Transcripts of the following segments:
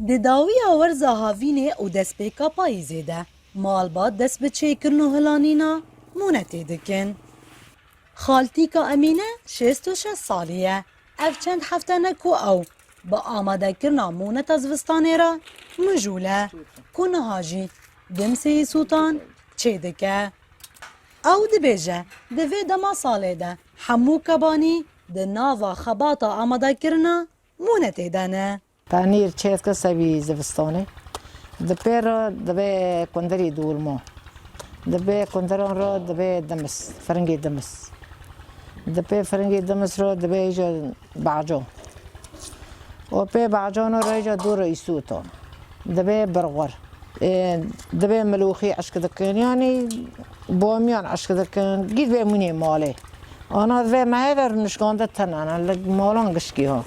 دداوی ورزا هاوینه او دست پیکا پاییزه ده مالبات دست به چه کرنو هلانینا مونته دکن. خالتی که امینه 66 سالیه. اف چند هفته نکو او با آماده کرنا مونت از وستانه را مجوله کنه هاجی دمسه سوتان چه دکه. او دبیجه دوی دما ساله ده همو کبانی ده ناوا خباتا آماده کرنا مونته دانه. تانیر چیز که سوی زوستانه دپیر دبی کندری دولمو دبی کندران رو دبی دمس فرنگی دمس دبی فرنگی دمس رو دبی ایجا بعجان و پی بعجان رو ایجا دور ایسوتان دبی برغور دبی ملوخی عشق دکن یعنی بامیان عشق دکن گید بی منی ماله آنا دبی مهیور نشکانده تنان لگ مالان گشکی ها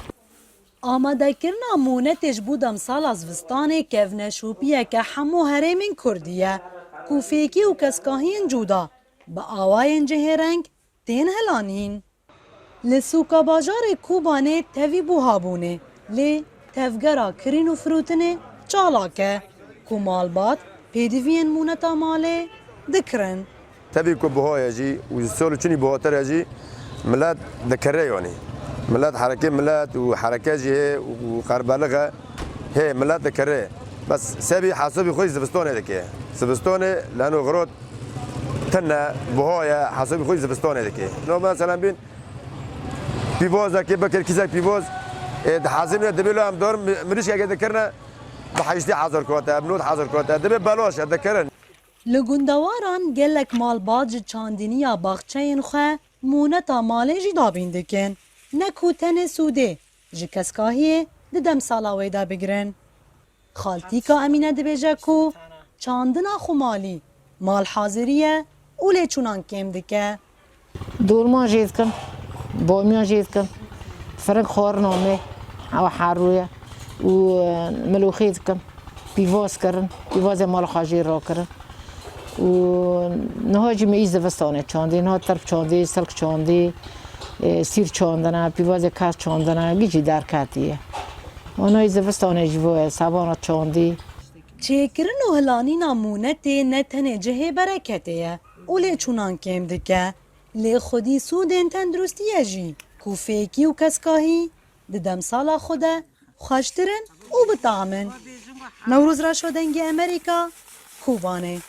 آماده کرنا مونتش بودم سال از وستانه کفنه شوپیه که همو هرمین کردیه کوفیکی و کسکاهین جودا با آواین جهرنگ تین هلانین. لسوکا باجار کوبانه تاوی بوهابونه لی تفگرا کرین و فروتنه چالاکه کومالبات پیدوین مونتا ماله دکرن. تبي كوبها يجي ويسولو شنو بوتر يجي ملات ذكرى يعني ملات حركة ملات وحركات جي وقربلغة هي ملات ذكرى بس سبي حاسبي خوي زبستون هذاك زبستون لأنه غروت تنا بهايا حاسبي خوي زبستون هذاك لو مثلا بين بيفوز كي بكر كيزك بيفوز حاسبنا دبلو هم دور مريش كي ذكرنا بحاجتي حاضر كوتا بنود حاضر كوتا دبل بلوش ذكرن. لگندواران گلک مالبات جی چاندینیا باغچین خواه مونتا ماله جی دابین دکن. نکو تن سوده جی کسکاهیه ددم سالاوی دا بگرن. خالتی که امینه دبیجه کو چاندنا خمالی مال حاضریه اوله چونان کم دکه. دولمان جید کن بامیان جید کن فرق خورنامه او حرویه و ملوخید کن بیواز کرن بیواز مال خاجی را کرن و نهاجی میز وستانه چاندی نه طرف چاندی سلک چاندی سیر چاندنه بیواز کاس چاندنه گیجی در کاتیه آنها ایز وستانه جوه سبانه چاندی چه کرن و هلانی نامونته نتنه جه برکته اوله چونان کم دکه لی خودی سودن تندرستیه جی کوفیکی و کسکاهی ددم سالا خوده خوشترن و بطعمن. نوروز را شدنگ امریکا کوبانه.